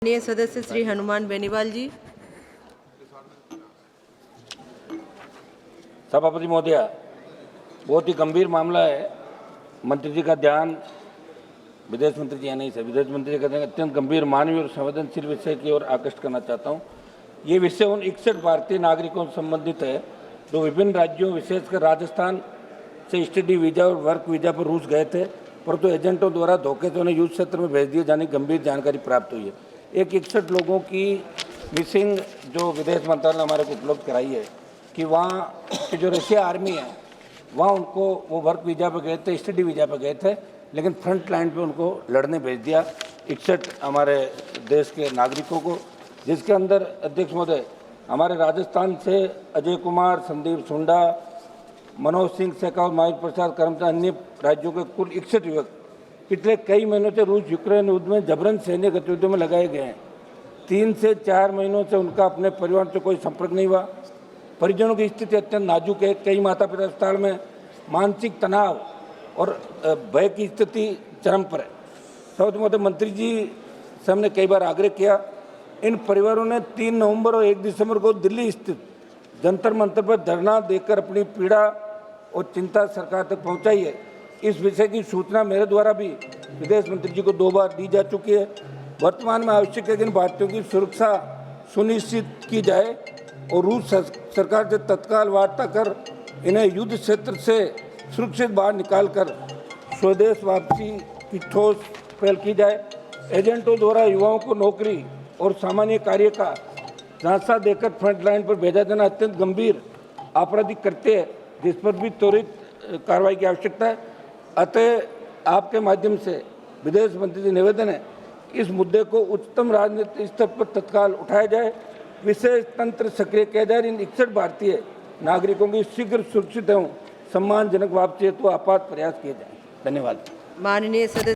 माननीय सदस्य श्री हनुमान बेनीवाल जी। सभापति महोदय, बहुत ही गंभीर मामला है। मंत्री जी का ध्यान, विदेश मंत्री जी नहीं सर, विदेश मंत्री जी का ध्यान अत्यंत गंभीर मानवीय और संवेदनशील विषय की ओर आकृष्ट करना चाहता हूँ। ये विषय उन 61 भारतीय नागरिकों से संबंधित है जो विभिन्न राज्यों विशेषकर राजस्थान से स्टडी वीजा और वर्क वीजा पर रूस गए थे, परंतु एजेंटों द्वारा धोखे से उन्हें युद्ध क्षेत्र में भेज दिए जाने की गंभीर जानकारी प्राप्त हुई है। एक 61 लोगों की मिसिंग जो विदेश मंत्रालय ने हमारे को उपलब्ध कराई है कि वहाँ की जो रशिया आर्मी है वहाँ उनको वो वर्क वीजा पर गए थे, स्टडी वीजा पर गए थे, लेकिन फ्रंट लाइन पे उनको लड़ने भेज दिया 61 हमारे देश के नागरिकों को, जिसके अंदर अध्यक्ष महोदय हमारे राजस्थान से अजय कुमार, संदीप सुंडा, मनोज सिंह शेखावत, माधव प्रसाद कर्मचारी, अन्य राज्यों के कुल 61 युवक पिछले कई महीनों से रूस यूक्रेन युद्ध में जबरन सैन्य गतिविधियों में लगाए गए हैं। 3 से 4 महीनों से उनका अपने परिवार से कोई संपर्क नहीं हुआ। परिजनों की स्थिति अत्यंत नाजुक है। कई माता पिता अस्पताल में, मानसिक तनाव और भय की स्थिति चरम पर है। सभापति महोदय, मंत्री जी से हमने कई बार आग्रह किया। इन परिवारों ने 3 नवंबर और 1 दिसंबर को दिल्ली स्थित जंतर मंतर पर धरना देकर अपनी पीड़ा और चिंता सरकार तक पहुंचाई है। इस विषय की सूचना मेरे द्वारा भी विदेश मंत्री जी को 2 बार दी जा चुकी है। वर्तमान में आवश्यक है कि इन भारतीयों की सुरक्षा सुनिश्चित की जाए और रूस सरकार से तत्काल वार्ता कर इन्हें युद्ध क्षेत्र से सुरक्षित बाहर निकालकर स्वदेश वापसी की ठोस पहल की जाए। एजेंटों द्वारा युवाओं को नौकरी और सामान्य कार्य का झांसा देकर फ्रंट लाइन पर भेजा जाना अत्यंत गंभीर आपराधिक कृत्य है, जिस पर भी त्वरित कार्रवाई की आवश्यकता है। अतः आपके माध्यम से विदेश मंत्री जी निवेदन है, इस मुद्दे को उच्चतम राजनीतिक स्तर पर तत्काल उठाया जाए, विशेष तंत्र सक्रिय किया जाए। इन 61 भारतीय नागरिकों की शीघ्र सुरक्षित एवं सम्मानजनक वापसी हेतु आपात प्रयास किए जाए। धन्यवाद। माननीय सदस्य